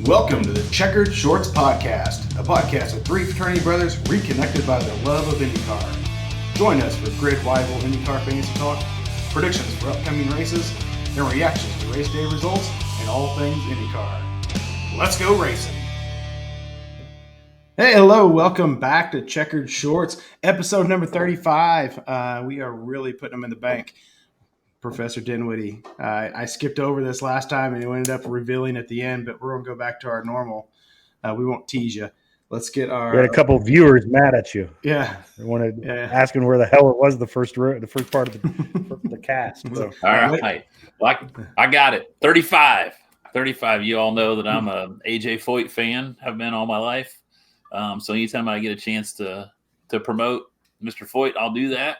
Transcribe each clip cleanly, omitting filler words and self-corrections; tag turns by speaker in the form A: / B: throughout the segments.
A: Welcome to the Checkered Shorts Podcast, a podcast of three fraternity brothers reconnected by their love of IndyCar. Join us for grid-rival IndyCar fantasy talk, predictions for upcoming races, and reactions to race day results and all things IndyCar. Let's go racing! Hey, hello, welcome back to Checkered Shorts, episode number 35. We are really putting them in the bank. Professor Dinwiddie. I skipped over this last time and it ended up revealing at the end, but we're going to go back to our normal. We won't tease you. Let's get our.
B: We had a couple of viewers mad at you.
A: Yeah.
B: They wanted asking where the hell it was the first part of the cast. So.
C: All right. Well, I got it. 35. You all know that I'm a AJ Foyt fan. Have been all my life. So anytime I get a chance to promote Mr. Foyt, I'll do that.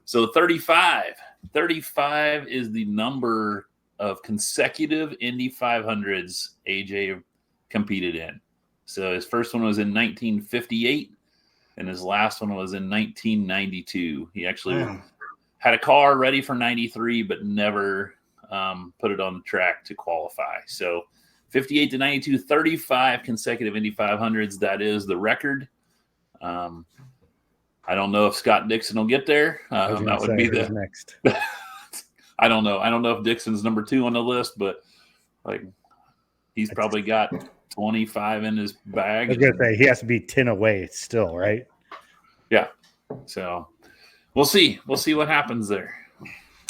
C: So 35. 35 is the number of consecutive Indy 500s AJ competed in. So his first one was in 1958, and his last one was in 1992. He actually had a car ready for 93, but never put it on the track to qualify. So 58 to 92, 35 consecutive Indy 500s. That is the record. I don't know if Scott Dixon will get there. That would be the
B: next.
C: I don't know. I don't know if Dixon's number 2 on the list, but he's probably got 25 in his bag.
B: I was gonna say he has to be 10 away still, right?
C: Yeah. So we'll see. We'll see what happens there.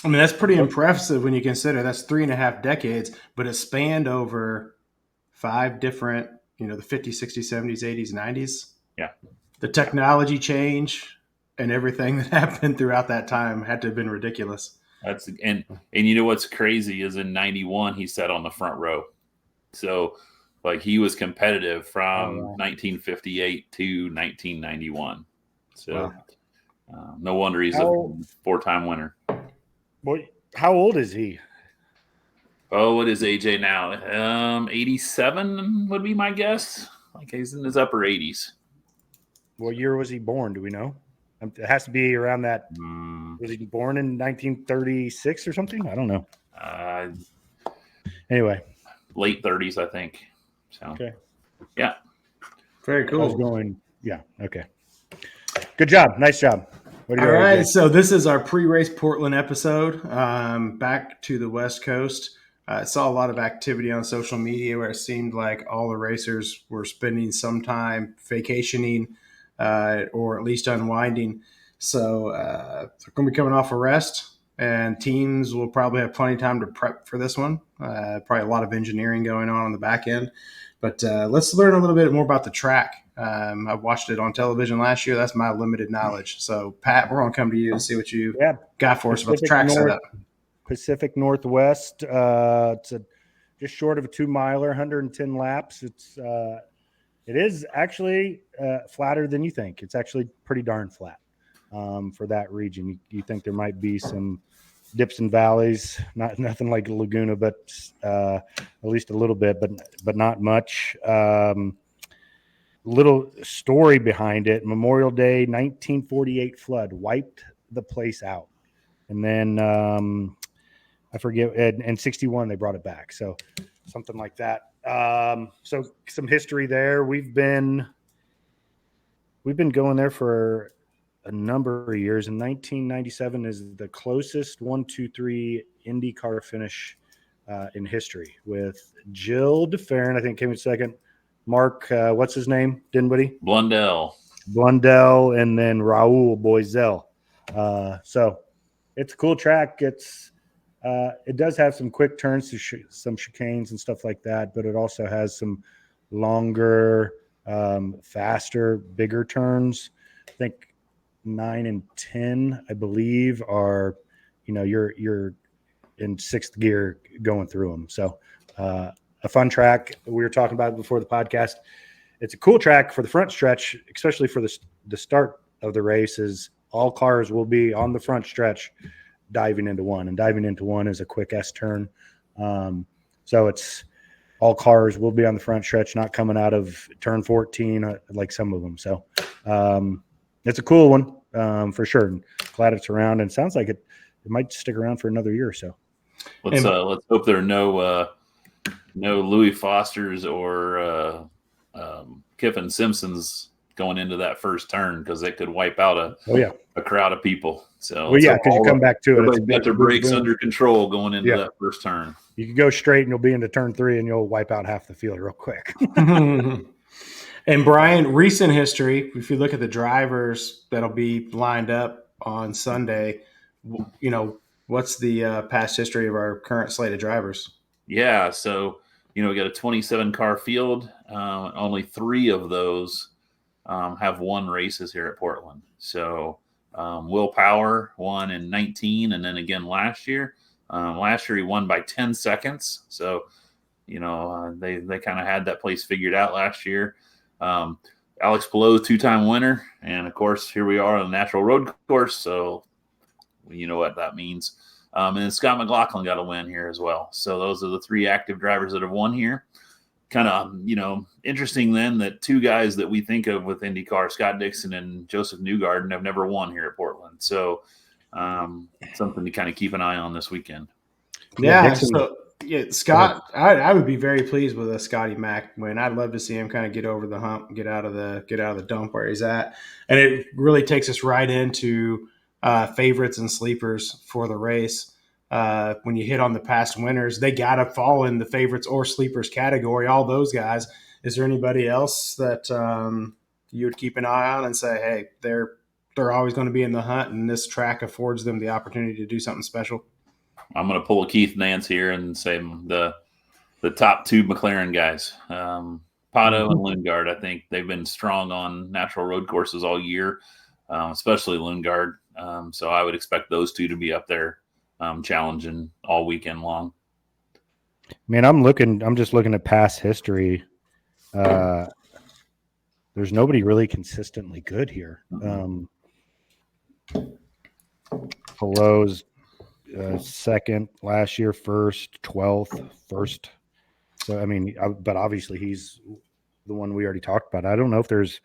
A: I mean, that's pretty impressive when you consider that's 3.5 decades, but it spanned over 5 different, the 50s, 60s, 70s, 80s, 90s.
C: Yeah.
A: The technology change and everything that happened throughout that time had to have been ridiculous.
C: And you know what's crazy is in 91 he sat on the front row. So he was competitive from 1958 to 1991. So no wonder he's a 4-time winner.
B: Well, how old is he?
C: Oh, what is AJ now? 87 would be my guess. He's in his upper 80s.
B: What year was he born? Do we know? It has to be around that. Was he born in 1936 or something? I don't know. Anyway.
C: Late 30s, I think. So,
B: okay.
C: Yeah.
A: Very cool.
B: I was going, yeah. Okay. Good job. Nice job.
A: All right. So this is our pre-race Portland episode. Back to the West Coast. I saw a lot of activity on social media where it seemed like all the racers were spending some time vacationing or at least unwinding. So they're going to be coming off a rest, and teams will probably have plenty of time to prep for this one. Probably a lot of engineering going on the back end. But let's learn a little bit more about the track. I watched it on television last year. That's my limited knowledge. So, Pat, we're going to come to you and see what you got for us about the track setup.
B: Pacific Northwest. It's just short of a 2-miler, 110 laps. It is actually flatter than you think. It's actually pretty darn flat for that region. You think there might be some dips and valleys, nothing like Laguna, but at least a little bit, but not much. Little story behind it. Memorial Day, 1948 flood wiped the place out. And then I forget, in 61 they brought it back. So something like that. So some history there. We've been going there for a number of years, and 1997 is the closest 1-2-3 IndyCar finish in history, with Jill DeFerrin, I think, came in second. Mark, what's his name? Dinwiddie?
C: Blundell,
B: and then Raul Boisel. So it's a cool track. It does have some quick turns to some chicanes and stuff like that, but it also has some longer, faster, bigger turns. I think 9 and 10, I believe, are, you're in 6th gear going through them. So a fun track. We were talking about it before the podcast. It's a cool track for the front stretch, especially for the start of the race. Is all cars will be on the front stretch diving into one, and diving into one is a quick S turn. So it's all cars will be on the front stretch, not coming out of turn 14 like some of them. So it's a cool one for sure. And glad it's around, and sounds like it might stick around for another year or so.
C: Let's hope there are no Louis Fosters or Kiffin Simpsons going into that first turn because it could wipe out a crowd of people. So
B: well, yeah, because you come back to it.
C: Everybody's got their brakes under control going into
B: Yeah.
C: that first turn.
B: You can go straight and you'll be into turn 3 and you'll wipe out half the field real quick.
A: And Brian, recent history, if you look at the drivers that'll be lined up on Sunday, you know, what's the past history of our current slate of drivers?
C: Yeah, so we got a 27 car field. Only 3 of those have won races here at Portland. So Will Power won in 19, and then again last year. Last year he won by 10 seconds. So they kind of had that place figured out last year. Alex Below, 2-time winner, and of course here we are on a natural road course. So you know what that means. And then Scott McLaughlin got a win here as well. So those are the 3 active drivers that have won here. Kind of, interesting then that 2 guys that we think of with IndyCar, Scott Dixon and Joseph Newgarden, have never won here at Portland. So something to kind of keep an eye on this weekend.
A: Yeah. Scott, I would be very pleased with a Scotty Mack win. I'd love to see him kind of get over the hump, get out of the dump where he's at. And it really takes us right into favorites and sleepers for the race. When you hit on the past winners, they got to fall in the favorites or sleepers category. All those guys. Is there anybody else that you would keep an eye on and say, hey, they're always going to be in the hunt, and this track affords them the opportunity to do something special?
C: I'm going to pull a Keith Nance here and say the top 2 McLaren guys, Pato and Lundgaard. I think they've been strong on natural road courses all year, especially Lundgaard. So I would expect those 2 to be up there challenging all weekend long.
B: Man, I'm just looking at past history. There's nobody really consistently good here. Pelot's second last year, first, 12th, first. So, but obviously he's the one we already talked about. I don't know if there's,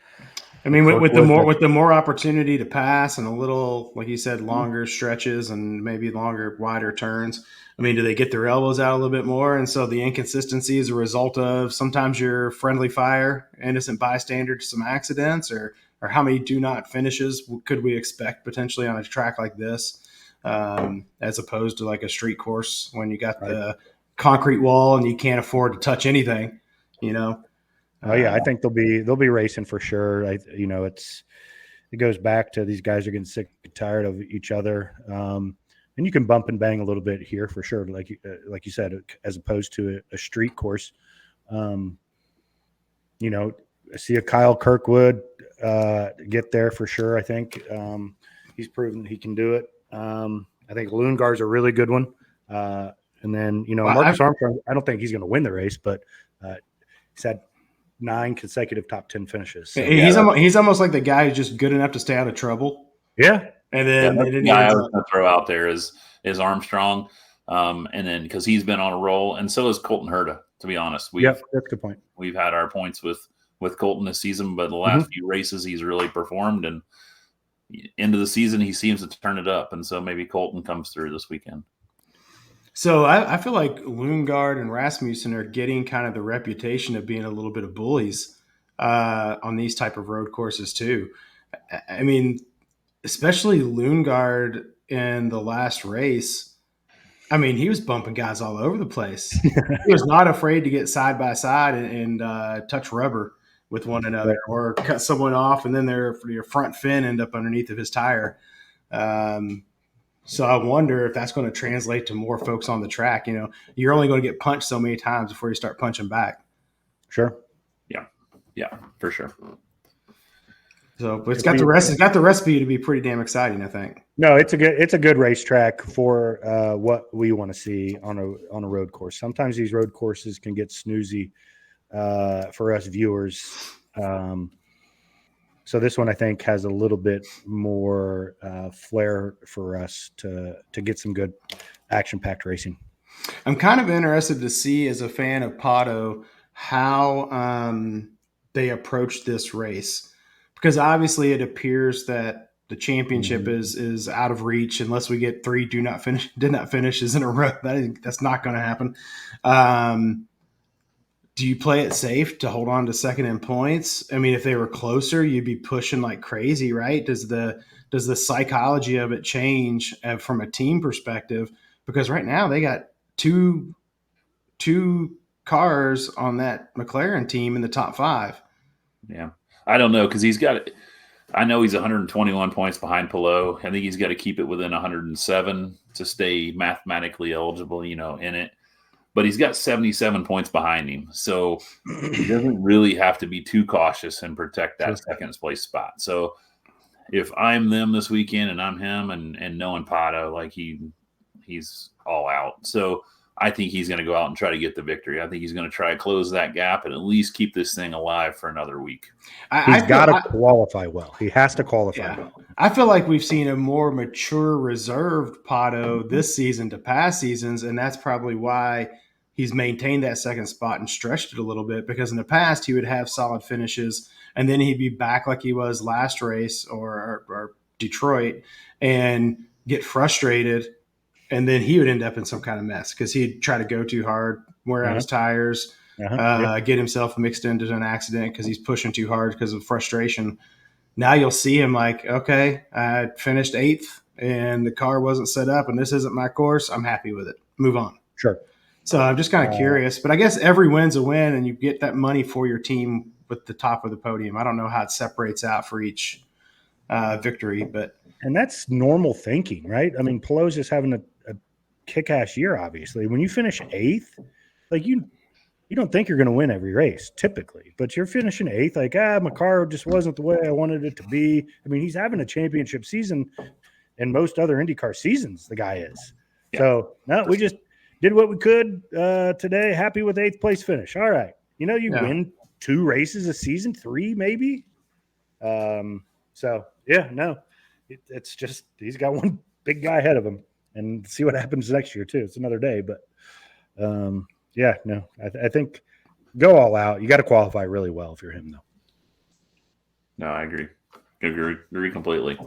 A: with the more opportunity to pass and a little, like you said, longer stretches and maybe longer, wider turns. Do they get their elbows out a little bit more? And so the inconsistency is a result of sometimes your friendly fire, innocent bystander to some accidents, or how many do not finishes could we expect potentially on a track like this, as opposed to like a street course when you got the concrete wall and you can't afford to touch anything,
B: Oh yeah, I think they'll be racing for sure. It goes back to these guys are getting sick and tired of each other, and you can bump and bang a little bit here for sure, like you said, as opposed to a street course. I see a Kyle Kirkwood get there for sure. I think he's proven he can do it. I think Lundgaard's a really good one, and then Marcus Armstrong. I don't think he's going to win the race, but he's had 9 consecutive top 10 finishes. So,
A: he's almost like the guy who's just good enough to stay out of trouble.
B: Yeah.
A: And then
C: the guy I was going to throw out there is Armstrong. And then because he's been on a roll, and so is Colton Herta, to be honest.
B: That's a good point.
C: We've had our points with Colton this season, but the last few races he's really performed, and into the season he seems to turn it up. And so maybe Colton comes through this weekend.
A: So I feel like Lundgaard and Rasmussen are getting kind of the reputation of being a little bit of bullies on these type of road courses too. Especially Lundgaard in the last race. He was bumping guys all over the place. He was not afraid to get side by side and touch rubber with one another, or cut someone off, and then their front fin end up underneath of his tire. So I wonder if that's going to translate to more folks on the track. You're only going to get punched so many times before you start punching back.
B: Sure.
C: Yeah, for sure.
A: So it's got the recipe to be pretty damn exciting, I think.
B: No, it's a good racetrack for what we want to see on a road course. Sometimes these road courses can get snoozy for us viewers. So this one, I think, has a little bit more flair for us to get some good action-packed racing.
A: I'm kind of interested to see, as a fan of Pato, how they approach this race, because obviously it appears that the championship is out of reach unless we get 3 did not finishes in a row. That's not going to happen. do you play it safe to hold on to second in points? I mean, if they were closer, you'd be pushing like crazy, right? Does the psychology of it change from a team perspective? Because right now they got two cars on that McLaren team in the top 5.
C: Yeah, I don't know because he's got. I know he's 121 points behind Pelot. I think he's got to keep it within 107 to stay mathematically eligible, in it. But he's got 77 points behind him, so he doesn't really have to be too cautious and protect that second place spot. So if I'm them this weekend and I'm him and knowing Pato, like he's all out. So I think he's going to go out and try to get the victory. I think he's going to try to close that gap and at least keep this thing alive for another week.
B: He's got to qualify well. He has to qualify well.
A: I feel like we've seen a more mature, reserved Pato this season to past seasons, and that's probably why he's maintained that second spot and stretched it a little bit, because in the past he would have solid finishes and then he'd be back like he was last race or Detroit and get frustrated. And then he would end up in some kind of mess because he'd try to go too hard, wear out his tires, get himself mixed into an accident because he's pushing too hard because of frustration. Now you'll see him like, okay, I finished 8th and the car wasn't set up and this isn't my course. I'm happy with it. Move on.
B: Sure.
A: So I'm just kind of curious. But I guess every win's a win and you get that money for your team with the top of the podium. I don't know how it separates out for each victory, but.
B: And that's normal thinking, right? I mean, Pelot's just having a kick-ass year, obviously. When you finish 8th, like you don't think you're going to win every race typically, but you're finishing 8th, like, my car just wasn't the way I wanted it to be. I mean, he's having a championship season in most other IndyCar seasons, the guy is. Yeah. So, no, we just did what we could today. Happy with 8th place finish. All right. You win 2 races a season, 3 maybe. So, yeah, no. It's just he's got one big guy ahead of him. And see what happens next year, too. It's another day. But, I think go all out. You got to qualify really well if you're him, though.
C: No, I agree. Agree completely.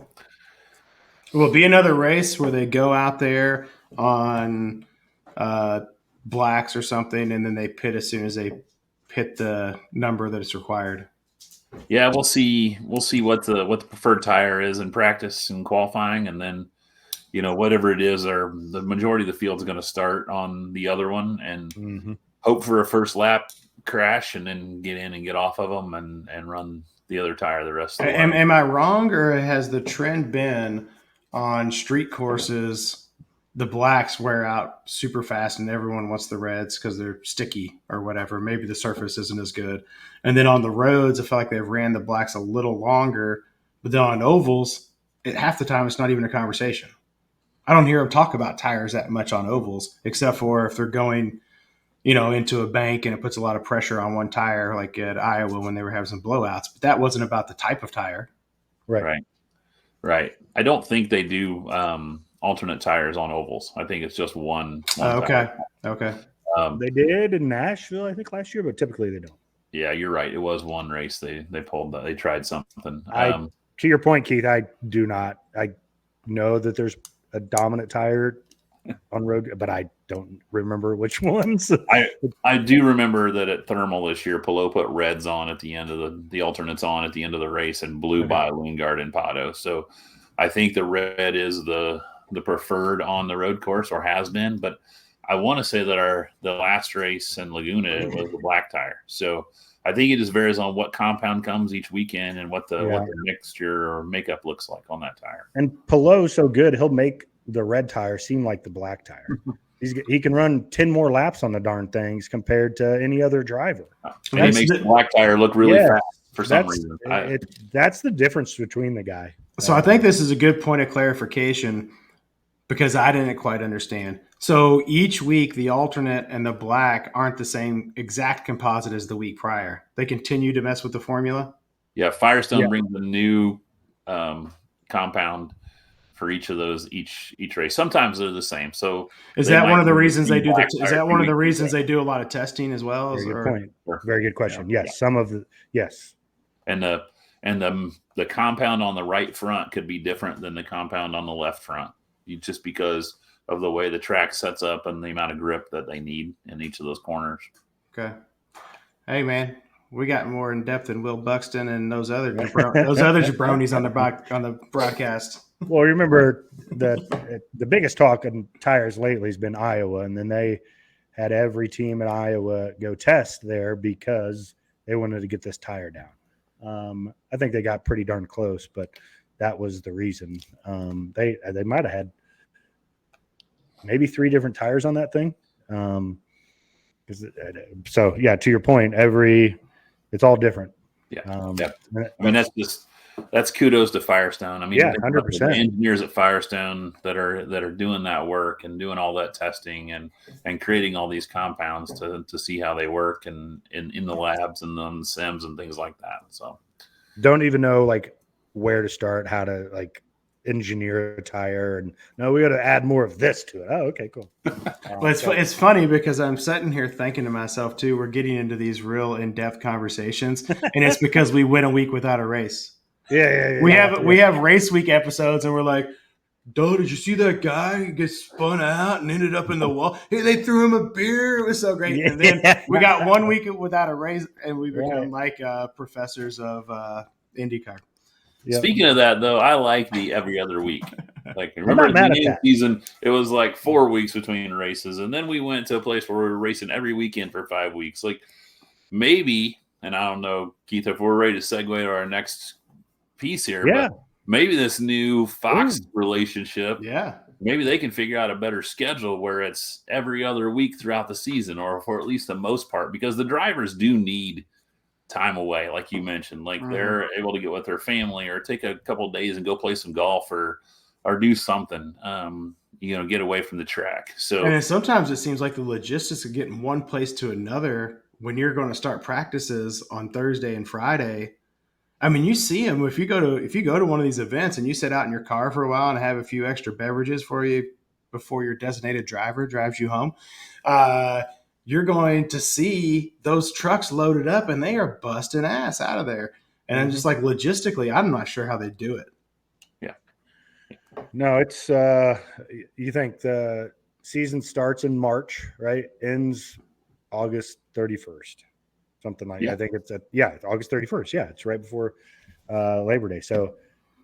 A: Will it be another race where they go out there on blacks or something, and then they pit as soon as they hit the number that is required?
C: Yeah, we'll see. We'll see what the preferred tire is in practice and qualifying, and then whatever it is, the majority of the field is going to start on the other one and hope for a first lap crash and then get in and get off of them and run the other tire the rest of the way.
A: Am I wrong, or has the trend been on street courses, the blacks wear out super fast and everyone wants the reds because they're sticky or whatever? Maybe the surface isn't as good. And then on the roads, I feel like they've ran the blacks a little longer, but then on ovals, half the time it's not even a conversation. I don't hear them talk about tires that much on ovals, except for if they're going, into a bank and it puts a lot of pressure on one tire, like at Iowa when they were having some blowouts. But that wasn't about the type of tire.
C: Right. I don't think they do alternate tires on ovals. I think it's just one
A: okay.
C: tire.
A: Okay.
B: They did in Nashville, I think, last year, but typically they don't.
C: Yeah, you're right. It was one race they pulled that. They tried something.
B: To your point, Keith, I do not. I know that there's a dominant tire on road, but I don't remember which ones.
C: I do remember that at Thermal this year, Pelot put reds on at the end of the alternates on at the end of the race and blew by Lundgaard and Pato. So I think the red is the preferred on the road course, or has been. But I want to say that the last race in Laguna was the black tire. So I think it just varies on what compound comes each weekend and what the mixture or makeup looks like on that tire.
B: And Pelot's so good, he'll make the red tire seem like the black tire. He can run 10 more laps on the darn things compared to any other driver.
C: And he makes the black tire look really fast for some reason.
B: That's the difference between the guy.
A: So I think this is a good point of clarification because I didn't quite understand. So each week, the alternate and the black aren't the same exact composite as the week prior. They continue to mess with the formula?
C: Yeah, Firestone brings a new compound for each of those each race. Sometimes they're the same. So
A: is that one of the reasons they do is that one of the reasons they do a lot of testing as well?
B: Very good point. Very good question. Yes, some of the
C: And the compound on the right front could be different than the compound on the left front. Just because of the way the track sets up and the amount of grip that they need in each of those corners.
A: Okay. Hey, man, we got more in depth than Will Buxton and those other jabronis on the broadcast.
B: Well, remember the biggest talk on tires lately has been Iowa, and then they had every team in Iowa go test there because they wanted to get this tire down. I think they got pretty darn close, but that was the reason. They might have had maybe 3 different tires on that thing. So yeah, to your point, it's all different.
C: Yeah. I mean, that's kudos to Firestone. I mean,
B: yeah,
C: think about
B: 100%.
C: the engineers at Firestone that are doing that work and doing all that testing and creating all these compounds to see how they work and in the labs and on the sims and things like that. So
B: don't even know like where to start, how to like engineer a tire, and no, we got to add more of this to it. Oh, okay, cool.
A: Well, it's funny because I'm sitting here thinking to myself too. We're getting into these real in-depth conversations, and it's because we went a week without a race.
B: Yeah.
A: We have race week episodes, and we're like, "Dude, did you see that guy get spun out and ended up in the wall? Hey, they threw him a beer. It was so great."
B: Yeah.
A: And then we got 1 week without a race, and we become like professors of IndyCar.
C: Yep. Speaking of that, though, I like the every other week. Like, remember the beginning season, it was like 4 weeks between races, and then we went to a place where we were racing every weekend for 5 weeks. Like, maybe, and I don't know, Keith, if we're ready to segue to our next piece here, but maybe this new Fox relationship, maybe they can figure out a better schedule where it's every other week throughout the season, or for at least the most part, because the drivers do need time away, like you mentioned. Like they're able to get with their family or take a couple of days and go play some golf or do something, get away from the track. So,
A: and sometimes it seems like the logistics of getting one place to another when you're going to start practices on Thursday and Friday. I mean, you see them if you go to one of these events and you sit out in your car for a while and have a few extra beverages for you before your designated driver drives you home. You're going to see those trucks loaded up and they are busting ass out of there. And I'm just like, logistically, I'm not sure how they do it.
C: Yeah.
B: No, it's you think the season starts in March, right? Ends August 31st. Something like I think it's August 31st. Yeah, it's right before Labor Day. So,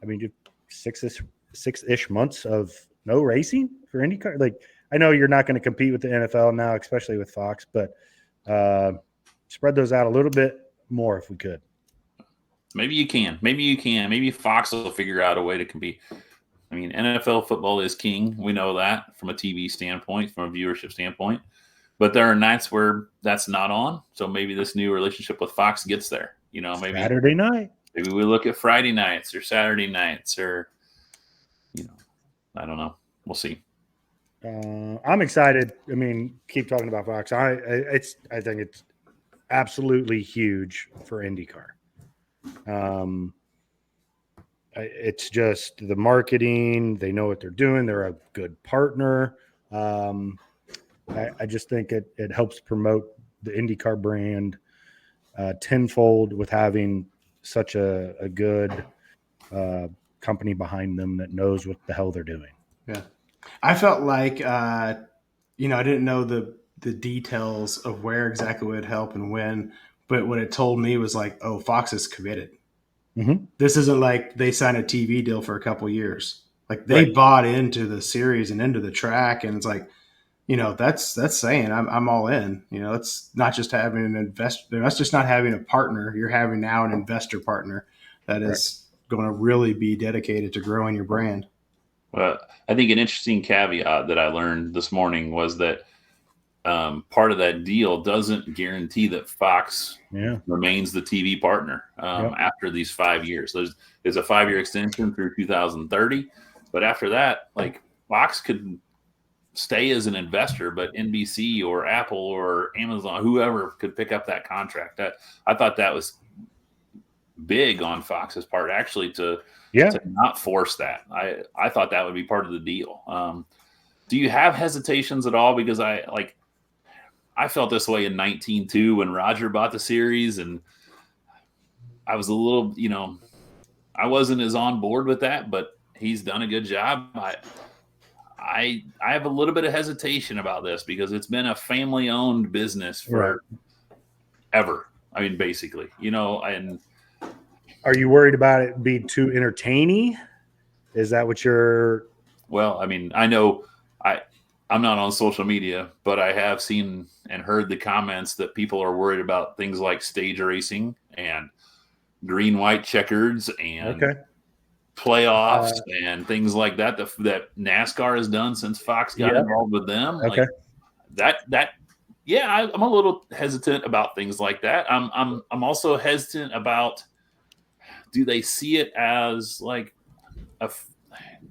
B: I mean, 6-ish months of no racing for IndyCar. Like, I know you're not going to compete with the NFL now, especially with Fox, but spread those out a little bit more if we could.
C: Maybe you can. Maybe Fox will figure out a way to compete. I mean, NFL football is king. We know that from a TV standpoint, from a viewership standpoint. But there are nights where that's not on. So maybe this new relationship with Fox gets there. Maybe
B: Saturday night.
C: Maybe we look at Friday nights or Saturday nights or, I don't know. We'll see.
B: I'm excited. I mean, keep talking about Fox. I think it's absolutely huge for IndyCar. It's just the marketing. They know what they're doing. They're a good partner. I just think it helps promote the IndyCar brand tenfold with having such a good company behind them that knows what the hell they're doing.
A: Yeah. I felt like, I didn't know the details of where exactly it would help and when, but what it told me was like, oh, Fox is committed.
B: Mm-hmm.
A: This isn't like they signed a TV deal for a couple of years. Like they bought into the series and into the track. And it's like, that's saying I'm all in. It's not just having an investor. That's just not having a partner. You're having now an investor partner that is going to really be dedicated to growing your brand.
C: Well, I think an interesting caveat that I learned this morning was that part of that deal doesn't guarantee that Fox remains the TV partner after these 5 years. There's a 5-year extension through 2030, but after that, like Fox could stay as an investor, but NBC or Apple or Amazon, whoever could pick up that contract. I thought that was big on Fox's part, actually, to not force that. I thought that would be part of the deal. Do you have hesitations at all? Because I felt this way in 19-2 when Roger bought the series, and I was a little, I wasn't as on board with that, but he's done a good job. I have a little bit of hesitation about this because it's been a family-owned business for ever. I mean, basically, and
B: Are you worried about it being too entertaining? Is that what you're?
C: well, I mean, I know I'm not on social media, but I have seen and heard the comments that people are worried about things like stage racing and green white checkers and
B: Okay.
C: playoffs and things like that that NASCAR has done since Fox got
B: Yeah.
C: involved with them.
B: Okay.
C: Like that yeah, I'm a little hesitant about things like that. I'm also hesitant about, do they see it as like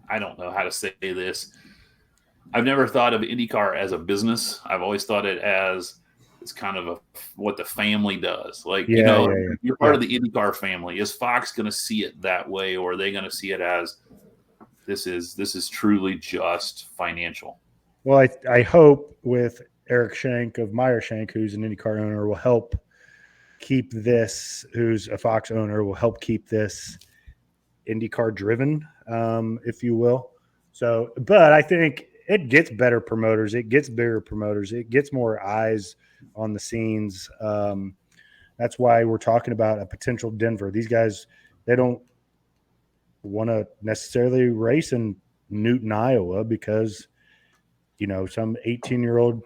C: I don't know how to say this. I've never thought of IndyCar as a business. I've always thought it as it's kind of what the family does. Like,
B: Yeah.
C: you're part of the IndyCar family. Is Fox going to see it that way, or are they going to see it as this is truly just financial?
B: Well, I hope with Eric Shank of Meyer Shank, who's an IndyCar owner, will help keep this, who's a Fox owner, will help keep this IndyCar driven, if you will. So, but I think it gets better promoters, it gets bigger promoters, it gets more eyes on the scenes. That's why we're talking about a potential Denver. These guys, they don't want to necessarily race in Newton, Iowa, because some 18-year-old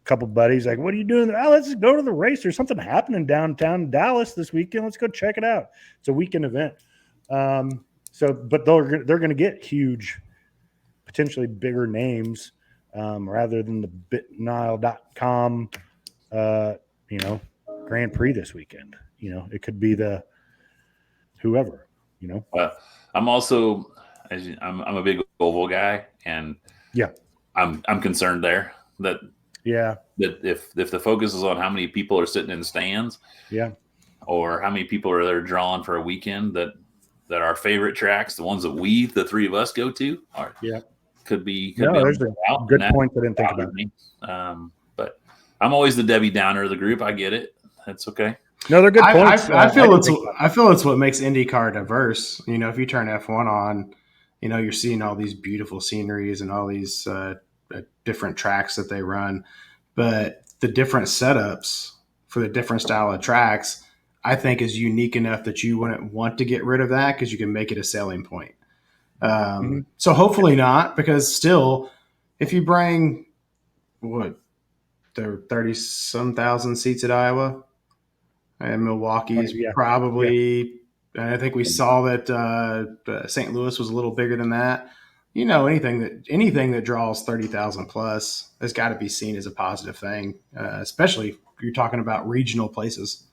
B: couple buddies like, what are you doing? Oh, let's just go to the race. There's something happening downtown Dallas this weekend. Let's go check it out. It's a weekend event. But they're going to get huge, potentially bigger names, rather than the bitnile.com, Grand Prix this weekend. It could be the whoever,
C: I'm also, I'm a big oval guy, and
B: yeah,
C: I'm concerned there that if the focus is on how many people are sitting in stands, or how many people are there drawing for a weekend, that our favorite tracks, the ones that the three of us go to, could be.
B: There's a good point I didn't think about.
C: But I'm always the Debbie Downer of the group. I get it. That's okay.
B: No, they're good points.
A: I feel it's what makes IndyCar diverse. If you turn F1 on, you're seeing all these beautiful sceneries and all these different tracks that they run, but the different setups for the different style of tracks, I think, is unique enough that you wouldn't want to get rid of that because you can make it a selling point. So hopefully not, because still, if you bring there are 30 some thousand seats at Iowa, and Milwaukee's probably, and I think we saw that St. Louis was a little bigger than that. Anything that draws 30,000 plus has got to be seen as a positive thing, especially if you're talking about regional places.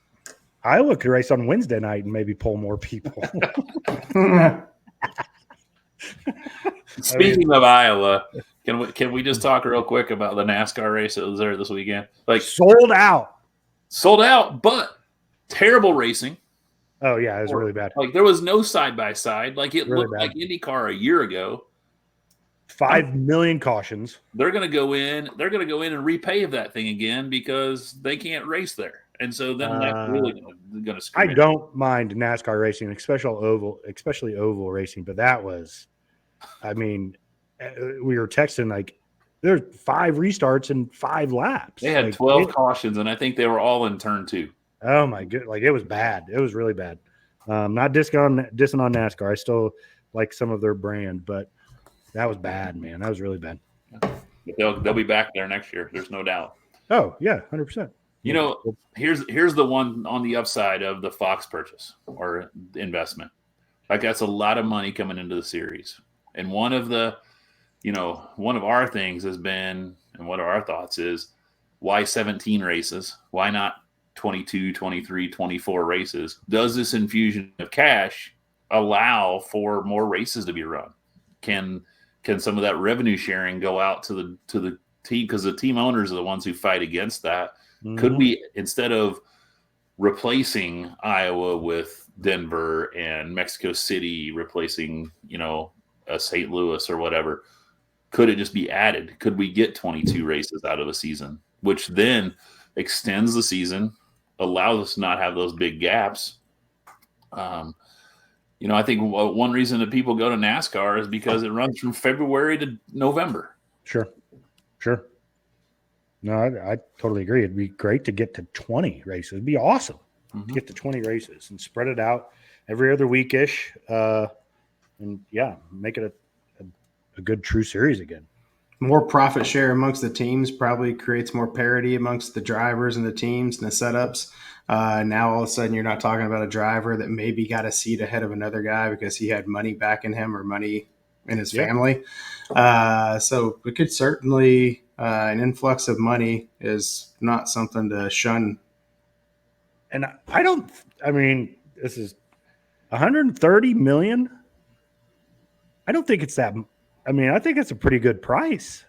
B: Iowa could race on Wednesday night and maybe pull more people.
C: Speaking of Iowa, can we just talk real quick about the NASCAR race that was there this weekend? Like,
B: sold out, but terrible racing. Oh yeah, it was really bad.
C: Like, there was no side by side. Like, it really looked like IndyCar a year ago.
B: 5 million cautions.
C: They're going to go in. They're going to go in and repave that thing again because they can't race there, and so then that's really going to screw.
B: I don't mind NASCAR racing, especially oval racing, but that was, I mean, we were texting like there's 5 restarts and 5 laps.
C: They had 12 cautions, and I think they were all in turn 2.
B: Oh my god! Like, it was bad. It was really bad. Not dissing on NASCAR. I still like some of their brand, but that was bad, man. That was really bad.
C: But they'll be back there next year. There's no doubt.
B: Oh yeah, 100%.
C: Here's the one on the upside of the Fox purchase or investment. Like, that's a lot of money coming into the series, and one of our things has been, and one of our thoughts is, why 17 races? Why not 22, 23, 24 races? Does this infusion of cash allow for more races to be run? Can some of that revenue sharing go out to the team? Because the team owners are the ones who fight against that. Mm-hmm. Could we, instead of replacing Iowa with Denver and Mexico City, replacing, a St. Louis or whatever, could it just be added? Could we get 22 races out of a season, which then extends the season, allows us to not have those big gaps? I think one reason that people go to NASCAR is because it runs from February to November.
B: Sure. No, I totally agree. It'd be great to get to 20 races. It'd be awesome to get to 20 races and spread it out every other weekish. And yeah, make it a good true series again.
A: More profit share amongst the teams probably creates more parity amongst the drivers and the teams and the setups. Now all of a sudden you're not talking about a driver that maybe got a seat ahead of another guy because he had money back in him or money in his family. So it could certainly an influx of money is not something to shun.
B: And I mean, this is 130 million. I don't think it's that. I mean, I think it's a pretty good price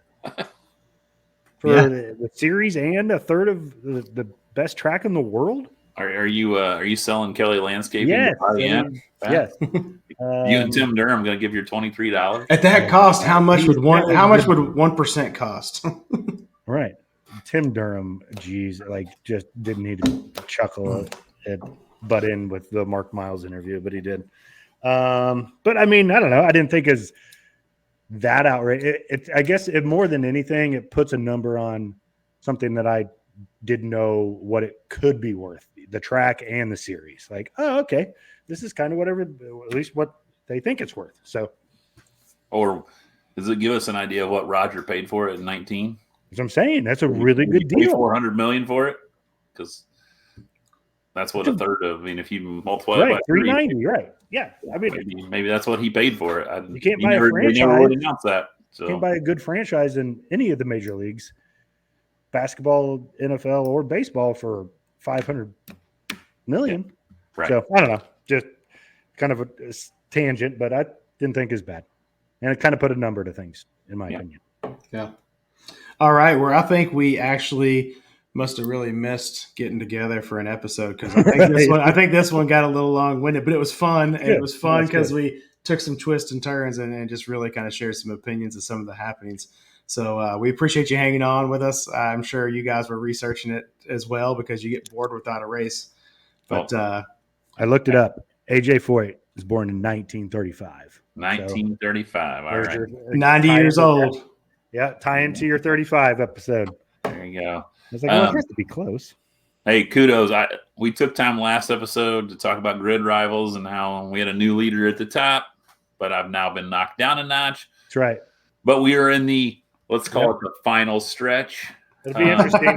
B: for the series and a third of the best track in the world.
C: Are you selling Kelly Landscaping?
B: Yes.
C: Yes.
B: You
C: and Tim Durham going to give you $23
A: at that cost. How much would 1% cost?
B: Right. Tim Durham, geez, like just didn't need to chuckle at butt in with the Mark Miles interview, but he did. But I mean, I don't know. I didn't think as that outrageous. I guess more than anything, it puts a number on something that I didn't know what it could be worth, the track and the series. Like, oh, okay, this is kind of whatever, at least what they think it's worth. So,
C: or does it give us an idea of what Roger paid for it in 19?
B: As I'm saying, that's a really good deal.
C: $400 million for it, because that's what a third of. I mean, if you multiply it by
B: 390, right? Yeah, I
C: mean, maybe that's what he paid for it.
B: You can't buy a franchise.
C: Never would announce that. So.
B: You can't buy a good franchise in any of the major leagues, basketball, NFL, or baseball for $500 million.
C: Yeah. Right.
B: So I don't know, just kind of a tangent, but I didn't think it was bad, and it kind of put a number to things, in my opinion.
A: Yeah. All right. Well, I think we actually must have really missed getting together for an episode because I think this one got a little long-winded, but it was fun. And it was fun because we took some twists and turns and just really kind of shared some opinions of some of the happenings. So we appreciate you hanging on with us. I'm sure you guys were researching it as well because you get bored without a race. But
B: I looked it up. AJ Foyt was born in 1935.
C: 1935.
B: So
C: all right.
A: 90 years old.
B: Yeah, tie into your 35 episode.
C: There you go.
B: I was like, well, it has to be close.
C: Hey, kudos. We took time last episode to talk about grid rivals and how we had a new leader at the top, but I've now been knocked down a notch.
B: That's right.
C: But we are in the, let's call it the final stretch.
B: It'll be interesting.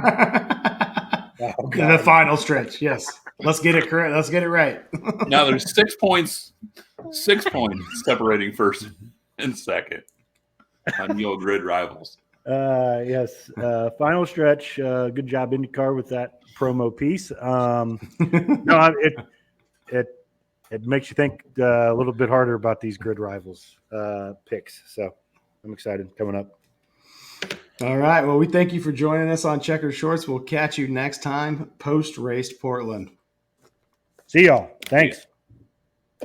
A: The final stretch, yes. Let's get it correct. Let's get it right.
C: Now there's 6 points separating first and second on your grid rivals.
B: Yes. Final stretch. Good job, IndyCar, with that promo piece. No, it makes you think a little bit harder about these grid rivals picks. So I'm excited coming up.
A: All right. Well, we thank you for joining us on Checkered Shorts. We'll catch you next time post-race Portland.
B: See y'all. Thanks.